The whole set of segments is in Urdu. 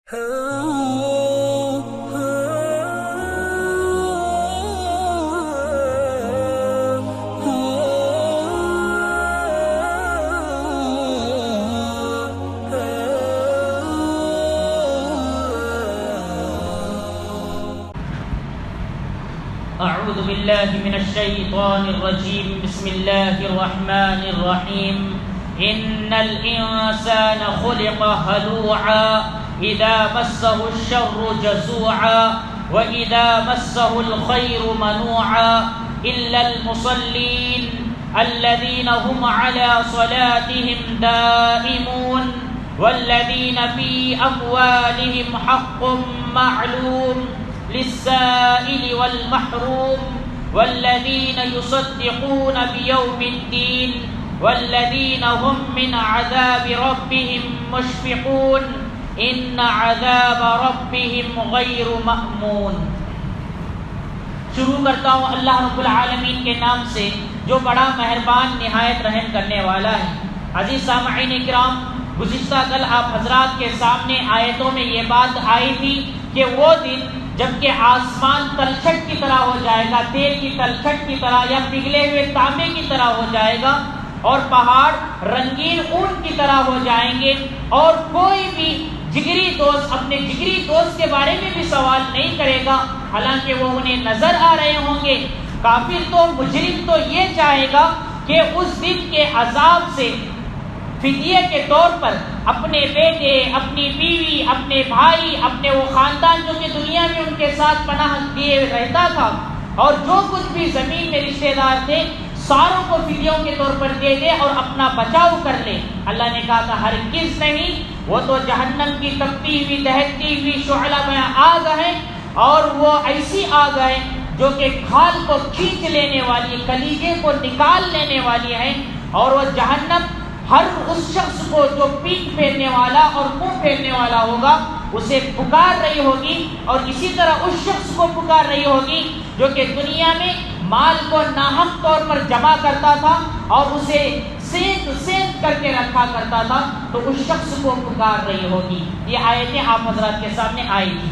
أعوذ بالله من الشيطان الرجيم. بسم الله الرحمن الرحيم. إن الإنسان خلق هلوعا إذا مسه الشر جزوعا وإذا مسه الخير منوعا إلا المصلين الذين هم على صلاتهم دائمون والذين في أموالهم حق معلوم للسائل والمحروم والذين يصدقون بيوم الدين والذين هم من عذاب ربهم مشفقون إن عذاب ربهم غير مأمون. شروع کرتا ہوں اللہ رب العالمین کے نام سے جو بڑا مہربان نہایت رحم کرنے والا ہے. عزیز سامعین کرام، گزشتہ کل آپ حضرات کے سامنے آیتوں میں یہ بات آئی تھی کہ وہ دن جبکہ آسمان تلچھٹ کی طرح ہو جائے گا، تیل کی تلچھٹ کی طرح یا پگھلے ہوئے تانبے کی طرح ہو جائے گا، اور پہاڑ رنگین اون کی طرح ہو جائیں گے، اور کوئی بھی جگری دوست اپنے جگری دوست کے بارے میں بھی سوال نہیں کرے گا حالانکہ وہ انہیں نظر آ رہے ہوں گے. کافر تو مجرم تو یہ چاہے گا کہ اس دن کے عذاب سے فدیے کے طور پر اپنے بیٹے، اپنی بیوی، اپنے بھائی، اپنے وہ خاندان جو کہ دنیا میں ان کے ساتھ پناہ دیے رہتا تھا، اور جو کچھ بھی زمین میں رشتہ دار تھے ساروں کو فدیوں کے طور پر دے دے اور اپنا بچاؤ کر لے. اللہ نے کہا تھا ہرگز نہیں، وہ تو جہنم کی تپتی ہوئی دہکتی ہوئی شعلہ میں آگ ہے، اور وہ ایسی آگ ہے جو کہ کھال کو کھینچ لینے والی، کلیجے کو نکال لینے والی ہے. اور وہ جہنم ہر اس شخص کو جو پیٹھ پھیرنے والا اور منہ پھیرنے والا ہوگا اسے پکار رہی ہوگی، اور اسی طرح اس شخص کو پکار رہی ہوگی جو کہ دنیا میں مال کو ناحق طور پر جمع کرتا تھا اور اسے سینت کر کے رکھا کرتا تھا، تو اس شخص کو پکار رہی ہوگی. یہ آیتیں آپ حضرات کے سامنے آئی تھی.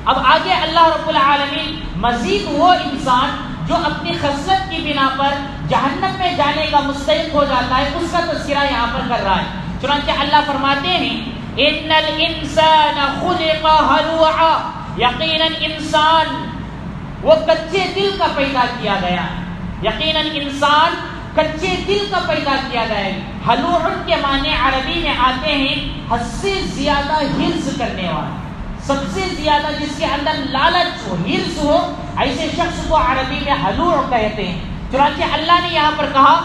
اب آگے اللہ رب العالمین مزید وہ انسان جو اپنی خصلت کی بنا پر جہنم میں جانے کا مستحق ہو جاتا ہے اس کا تذکرہ یہاں پر کر رہا ہے. چنانچہ اللہ فرماتے ہیں ان الانسان خلق ہلوعا، یقیناً انسان وہ کچے دل کا پیدا کیا گیا ہے. یقیناً انسان کچے دل کا پیدا کیا گیا ہے. ہلوع کے معنی عربی میں آتے ہیں حد سے زیادہ حرص کرنے والا، سب سے زیادہ جس کے اندر لالچ ہو، حرص ہو، ایسے شخص کو عربی میں ہلوع کہتے ہیں. چنانچہ اللہ نے یہاں پر کہا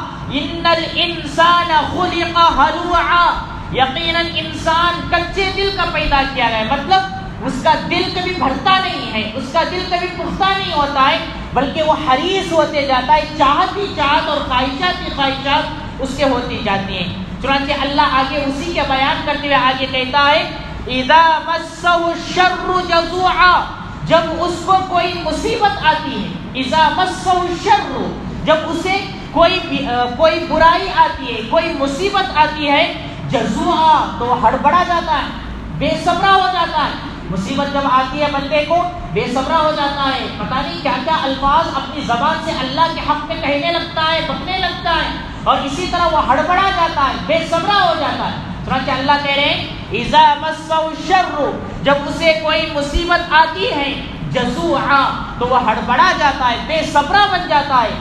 ان الانسان خلق ہلوعا، یقیناً انسان کچے دل کا پیدا کیا گیا ہے. مطلب اس کا دل کبھی بھرتا نہیں ہے، اس کا دل کبھی پختہ نہیں ہوتا ہے، بلکہ وہ حریص ہوتے جاتا ہے، چاہت ہی چاہت اور خواہشات ہی خواہشات اس کے ہوتی جاتی ہیں. چنانچہ اللہ آگے اسی کے بیان کرتے ہوئے آگے کہتا ہے اذا مسہ الشر جزوعا، جب اس کو کوئی مصیبت آتی ہے، اذا مسہ الشر، جب اسے کوئی برائی آتی ہے، کوئی مصیبت آتی ہے، جزوعا تو ہڑبڑا جاتا ہے، بے صبرا ہو جاتا ہے. مصیبت جب آتی ہے بندے کو بے صبرا ہو جاتا ہے، پتہ نہیں کیا کیا الفاظ اپنی زبان سے اللہ کے حق میں کہنے لگتا ہے، بکنے لگتا ہے، اور اسی طرح وہ ہڑبڑا جاتا ہے، بے صبرا ہو جاتا ہے. چنانچہ اللہ کہہ رہے ہیں اذا مسہ الشر، جب اسے کوئی مصیبت آتی ہے، جزوعا تو وہ ہڑبڑا جاتا ہے، بے صبرا بن جاتا ہے.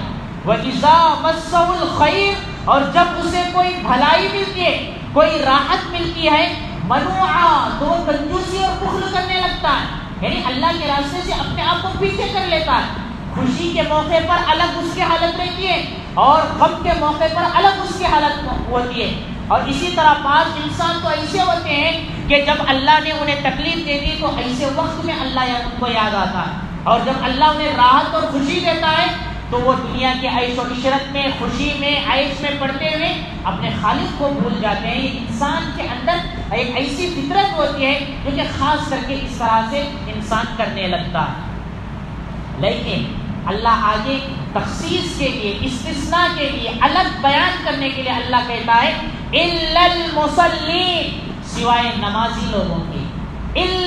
وَإِذَا مَسَّهُ الْخَيْرُ، اور جب اسے کوئی بھلائی ملتی ہے، کوئی راحت ملتی ہے، منوعا تو وہ کنجوسی اور بخل کرنے لگتا ہے، یعنی اللہ کے راستے سے اپنے آپ کو پیچھے کر لیتا ہے. خوشی کے موقع پر الگ اس کی حالت رہتی ہے اور غم کے موقع پر الگ اس کی حالت ہوتی ہے. اور اسی طرح بعض انسان تو ایسے ہوتے ہیں کہ جب اللہ نے انہیں تکلیف دے دی تو ایسے وقت میں اللہ ان کو یاد آتا ہے، اور جب اللہ انہیں راحت اور خوشی دیتا ہے تو وہ دنیا کی عیش و عشرت میں، خوشی میں، عیش میں پڑتے ہوئے اپنے خالق کو بھول جاتے ہیں. یہ انسان کے اندر ایک ایسی فطرت ہوتی ہے جو کہ خاص کر کے اس طرح سے انسان کرنے لگتا ہے. لیکن اللہ آگے تخصیص کے لیے، استثناء کے لیے، الگ بیان کرنے کے لیے اللہ کہتا ہے الا المصلین، سوائے نمازی لوگوں کے.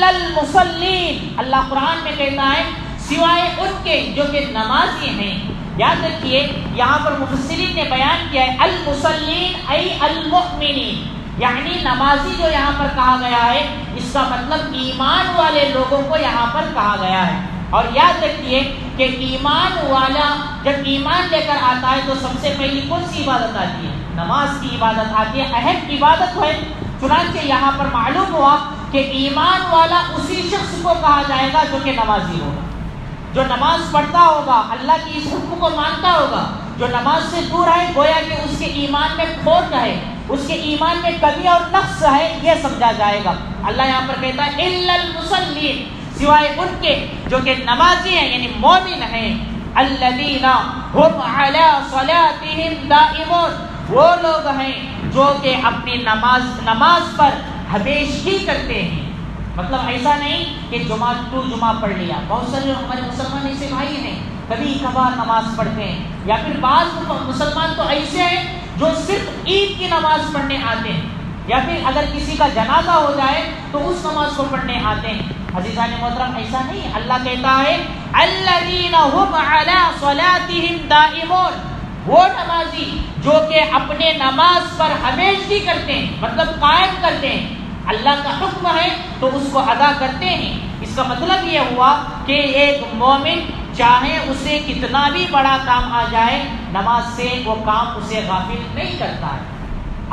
الا المصلین، اللہ قرآن میں کہتا ہے سوائے ان کے جو کہ نمازی ہیں۔ یاد رکھیے یہاں پر مفسرین نے بیان کیا ہے المصلین ای المؤمنین، یعنی نمازی جو یہاں پر کہا گیا ہے اس کا مطلب ایمان والے لوگوں کو یہاں پر کہا گیا ہے۔ اور یاد رکھیے کہ ایمان والا جب ایمان لے کر آتا ہے تو سب سے پہلی کون سی عبادت آتی ہے؟ نماز کی عبادت آتی ہے، اہم عبادت ہے۔ چنانچہ یہاں پر معلوم ہوا کہ ایمان والا اسی شخص کو کہا جائے گا جو کہ نمازی ہوگا، جو نماز پڑھتا ہوگا، اللہ کی اس حکم کو مانتا ہوگا۔ جو نماز سے دور ہے گویا کہ اس کے ایمان میں کھوٹ ہے، اس کے ایمان میں کمی اور نقص ہے، یہ سمجھا جائے گا۔ اللہ یہاں پر کہتا ہے الا المصلین، سوائے ان کے جو کہ نمازی ہیں یعنی مومن ہیں۔ الذین هم علی صلاتهم دائمون، وہ لوگ ہیں جو کہ اپنی نماز پر ہمیشگی کرتے ہیں۔ مطلب ایسا نہیں کہ جمعہ پڑھ لیا، بہت سارے ہمارے مسلمان ایسے بھائی ہیں کبھی کبھار نماز پڑھتے ہیں، یا پھر بعض مسلمان تو ایسے ہیں جو صرف عید کی نماز پڑھنے آتے ہیں، یا پھر اگر کسی کا جنازہ ہو جائے تو اس نماز کو پڑھنے آتے ہیں۔ عزیزان محترم ایسا نہیں، اللہ کہتا ہے الذین هم علی صلاتهم دائمون، وہ نمازی جو کہ اپنے نماز پر ہمیشگی کرتے ہیں، مطلب قائم کرتے ہیں، اللہ کا حکم ہے تو اس کو ادا کرتے ہیں۔ اس کا مطلب یہ ہوا کہ ایک مومن چاہے اسے کتنا بھی بڑا کام آ جائے نماز سے وہ کام اسے غافل نہیں کرتا ہے۔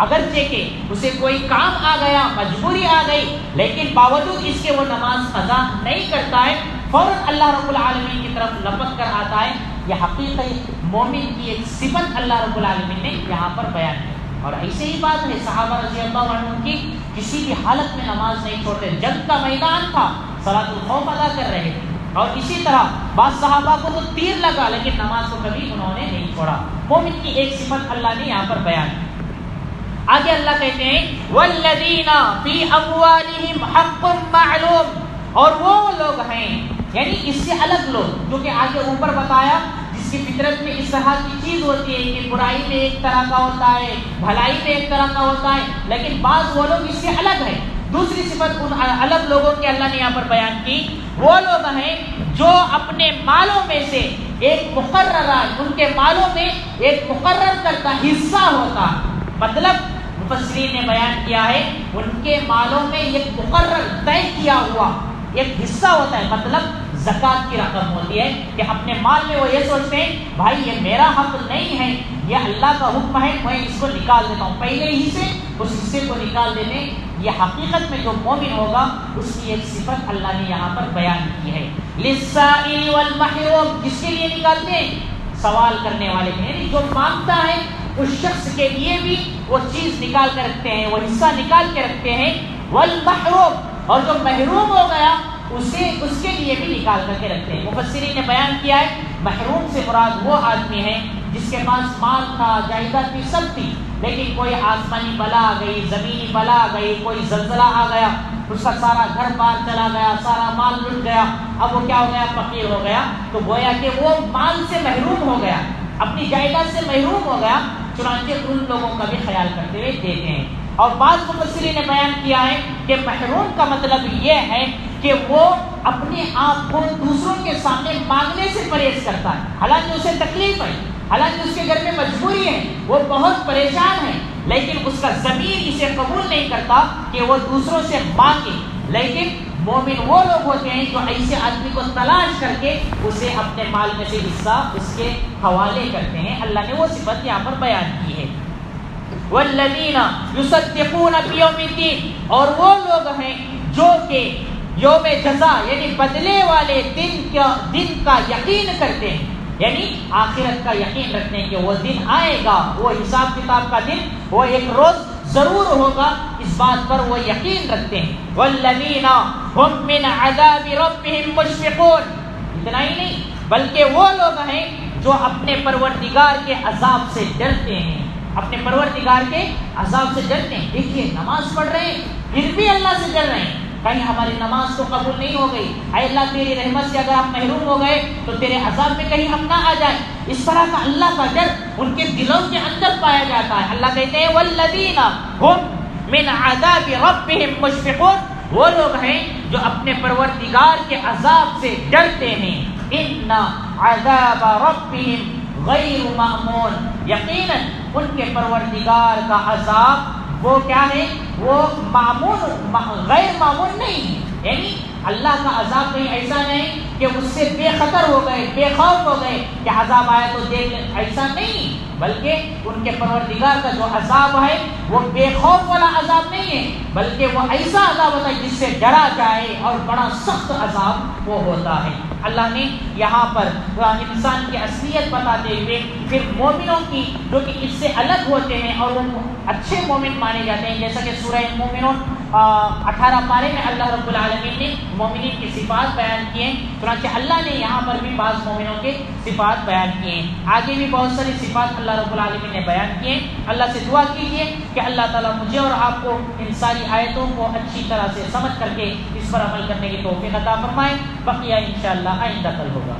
اگرچہ کہ اسے کوئی کام آ گیا، مجبوری آ گئی، لیکن باوجود اس کے وہ نماز قضا نہیں کرتا ہے، فوراً اللہ رب العالمین کی طرف لپک کر آتا ہے۔ یہ حقیقی مومن کی ایک صفت اللہ رب العالمین نے یہاں پر بیان کی۔ اور ایسے ہی بات ہے صحابہ رضی اللہ عنہم کی کسی بھی حالت میں نماز نہیں چھوڑتے، جنگ کا میدان تھا صلاۃ الخوف ادا کر رہے تھے، اور اسی طرح بعض صحابہ کو تو تیر لگا لیکن نماز کو کبھی انہوں نے نہیں چھوڑا۔ مومن کی ایک صفت اللہ نے یہاں پر بیان کی۔ آگے اللہ کہتے ہیں والذین فی اموالہم حق معلوم، اور وہ لوگ ہیں یعنی اس سے الگ لوگ جو کہ آگے اوپر بتایا جس کی فطرت میں اس طرح کی چیز ہوتی ہے کہ برائی میں ایک طرح کا ہوتا ہے، بھلائی میں ایک طرح کا ہوتا ہے، لیکن بعض وہ لوگ اس سے الگ ہیں۔ دوسری صفت ان الگ لوگوں کی اللہ نے یہاں پر بیان کی، وہ لوگ ہیں جو اپنے مالوں میں سے ایک مقررہ، ان کے مالوں میں ایک مقرر کرتا حصہ ہوتا، مطلب مفسرین نے بیان کیا ہے ان کے مالوں میں ایک مقرر طے کیا ہوا ایک حصہ ہوتا ہے، مطلب زکوٰۃ کی رقم ہوتی ہے کہ اپنے مال میں وہ یہ سوچتے ہیں بھائی یہ میرا حق نہیں ہے، یہ اللہ کا حکم ہے، میں اس کو نکال دیتا ہوں، پہلے ہی سے اس حصے کو نکال دینے۔ یہ حقیقت میں جو مومن ہوگا اس کی ایک صفت اللہ نے یہاں پر بیان کی ہے۔ للسائل والمحروم، کس کے لیے نکالتے ہیں؟ سوال کرنے والے کے، یعنی جو مانگتا ہے اس شخص کے لیے بھی وہ چیز نکال کے رکھتے ہیں، وہ حصہ نکال کے رکھتے ہیں۔ والمحروم، اور جو محروم ہو گیا اسے اس کے لیے بھی نکال کر کے رکھتے ہیں۔ مفسرین نے بیان کیا ہے محروم سے مراد وہ آدمی ہے جس کے پاس مال تھا، جائیداد بھی سب تھی، لیکن کوئی آسمانی بلا آ گئی، زمینی بلا آ گئی، کوئی زلزلہ آ گیا، اس کا سارا گھر بار چلا گیا، سارا مال لٹ گیا، اب وہ کیا ہو گیا؟ فقیر ہو گیا۔ تو گویا کہ وہ مال سے محروم ہو گیا، اپنی جائیداد سے محروم ہو گیا، چنانچہ ان لوگوں کا بھی خیال کرتے ہوئے دیتے ہیں۔ اور بعض مفسرین نے بیان کیا ہے کہ محروم کا مطلب یہ ہے کہ وہ اپنے آپ کو دوسروں کے سامنے مانگنے سے پرہیز کرتا ہے، حالانکہ اسے تکلیف ہے، حالانکہ اس کے گھر میں مجبوری ہے، وہ بہت پریشان ہے، لیکن اس کا ضمیر اسے قبول نہیں کرتا کہ وہ دوسروں سے مانگے۔ لیکن مومن وہ لوگ ہوتے ہیں جو ایسے آدمی کو تلاش کر کے اسے اپنے مال میں سے حصہ اس کے حوالے کرتے ہیں۔ اللہ نے وہ صفت یہاں پر بیان کی ہے۔ والذین یصدقون بیوم الدین، اور وہ لوگ ہیں جو کہ یوم جزا یعنی بدلے والے دن کا یقین کرتے ہیں، یعنی آخرت کا یقین رکھتے ہیں کہ وہ دن آئے گا، وہ حساب کتاب کا دن، وہ ایک روز ضرور ہوگا، اس بات پر وہ یقین رکھتے ہیں۔ والذین هم من عذاب ربهم مشفقون، اتنا ہی نہیں بلکہ وہ لوگ ہیں جو اپنے پروردگار کے عذاب سے ڈرتے ہیں، اپنے پروردگار کے عذاب سے ڈرتے ہیں۔ دیکھیے نماز پڑھ رہے ہیں پھر بھی اللہ سے ڈر رہے ہیں، کہیں ہماری نماز تو قبول نہیں ہو گئی، اے اللہ تیری رحمت سے اگر ہم محروم ہو گئے تو تیرے عذاب میں کہیں ہم نہ آ جائیں۔ اس طرح کا اللہ کا ڈر ان کے دلوں کے اندر پایا جاتا ہے۔ اللہ کہتے ہیں والذین هم من عذاب ربهم مشفقون، وہ لوگ ہیں جو اپنے پروردگار کے عذاب سے ڈرتے ہیں. ان عذاب ربهم غیر مأمون، یقیناً ان کے پروردگار کا عذاب وہ کیا ہے، وہ غیر معمول نہیں ہے. یعنی اللہ کا عذاب کہیں ایسا نہیں کہ اس سے بے خطر ہو گئے، بے خوف ہو گئے کہ عذاب آیا تو دیکھ لیں، ایسا نہیں. بلکہ ان کے پروردگار کا جو عذاب ہے وہ بے خوف والا عذاب نہیں ہے، بلکہ وہ ایسا عذاب ہوتا ہے جس سے ڈرا جائے، اور بڑا سخت عذاب وہ ہوتا ہے. اللہ نے یہاں پر انسان کی اصلیت بتاتے ہوئے پھر مومنوں کی جو کہ اس سے الگ ہوتے ہیں اور وہ اچھے مومن مانے جاتے ہیں، جیسا کہ سورہ مومنون 18 پارے میں اللہ رب العالمین نے مومنین کی صفات بیان کی ہیں. چنانچہ اللہ نے یہاں پر بھی بعض مومنوں کے صفات بیان کیے ہیں. آگے بھی بہت ساری صفات اللہ رب العالمین نے بیان کی ہیں. اللہ سے دعا کیجیے کہ اللہ تعالیٰ مجھے اور آپ کو ان ساری آیتوں کو اچھی طرح سے سمجھ کر کے اس پر عمل کرنے کی توفیق عطا فرمائے. بقیہ انشاءاللہ آئندہ کل ہوگا.